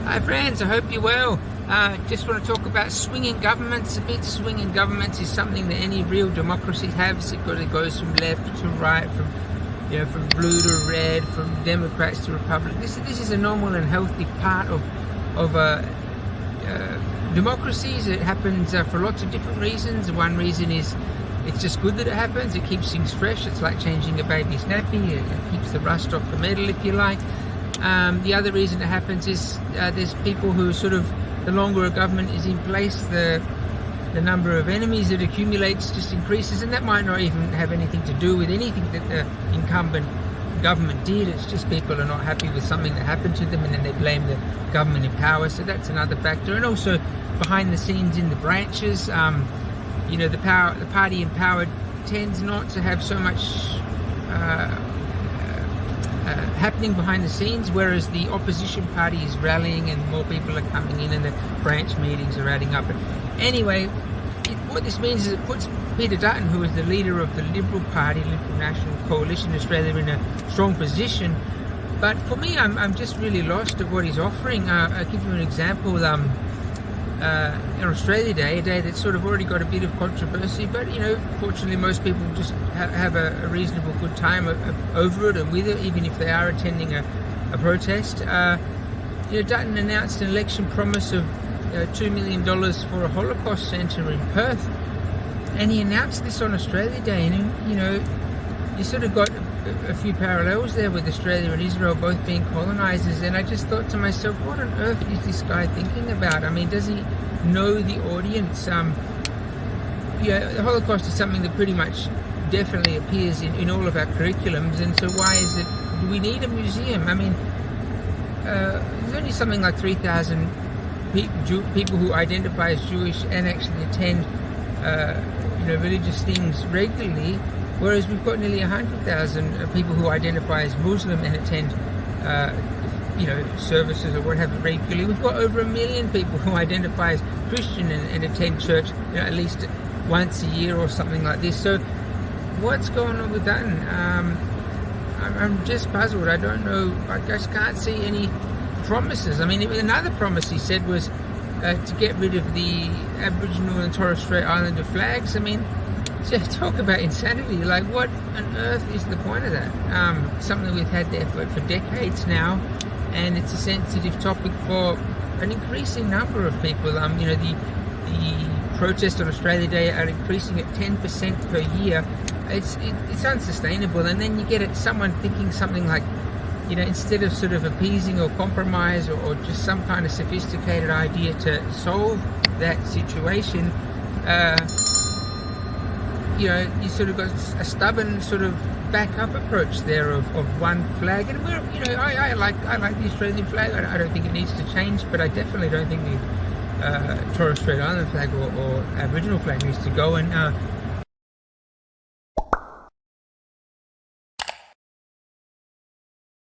Hi friends, I hope you're well. Just want to talk about swinging governments a bit. Swinging governments is something that any real democracy has. It goes from left to right, from blue to red, from Democrats to Republicans. This is a normal and healthy part of democracies. It happens for lots of different reasons. One reason is it's just good that it happens. It keeps things fresh. It's like changing a baby's nappy. It keeps the rust off the metal, if you like. The other reason it happens is there's people who the longer a government is in place, the number of enemies it accumulates just increases, and that might not even have anything to do with anything that the incumbent government did. It's just people are not happy with something that happened to them, and then they blame the government in power. So that's another factor. And also behind the scenes in the branches, the party in power tends not to have so much happening behind the scenes, whereas the opposition party is rallying and more people are coming in and the branch meetings are adding up. But anyway, what this means is it puts Peter Dutton, who is the leader of the Liberal Party, Liberal National Coalition Australia, in a strong position. But for me, I'm just really lost at what he's offering. I'll give you an example. On Australia Day, a day that's already got a bit of controversy, but fortunately most people just have a reasonable good time over it and with it, even if they are attending a protest. Dutton announced an election promise of $2 million for a Holocaust centre in Perth, and he announced this on Australia Day, and you got a few parallels there with Australia and Israel both being colonisers, and I just thought to myself, what on earth is this guy thinking about? I mean, does he know the audience? The Holocaust is something that pretty much definitely appears in all of our curriculums, and so why is it, do we need a museum? I mean, there's only something like 3,000 people who identify as Jewish and actually attend religious things regularly, whereas we've got nearly 100,000 people who identify as Muslim and attend services or what have you regularly. We've got over 1 million people who identify as Christian and attend church at least once a year or something like this. So what's going on with that? I'm just puzzled. I don't know. I just can't see any promises. I mean, another promise he said was to get rid of the Aboriginal and Torres Strait Islander flags. I mean, talk about insanity. Like, what on earth is the point of that? Something we've had there for decades now, and it's a sensitive topic for an increasing number of people. The protests on Australia Day are increasing at 10% per year. It's unsustainable. And then you get someone thinking something like, instead of appeasing or compromise or just some kind of sophisticated idea to solve that situation, you got a stubborn back-up approach there of one flag. And I like the Australian flag. I don't think it needs to change, but I definitely don't think the Torres Strait Islander flag or Aboriginal flag needs to go. And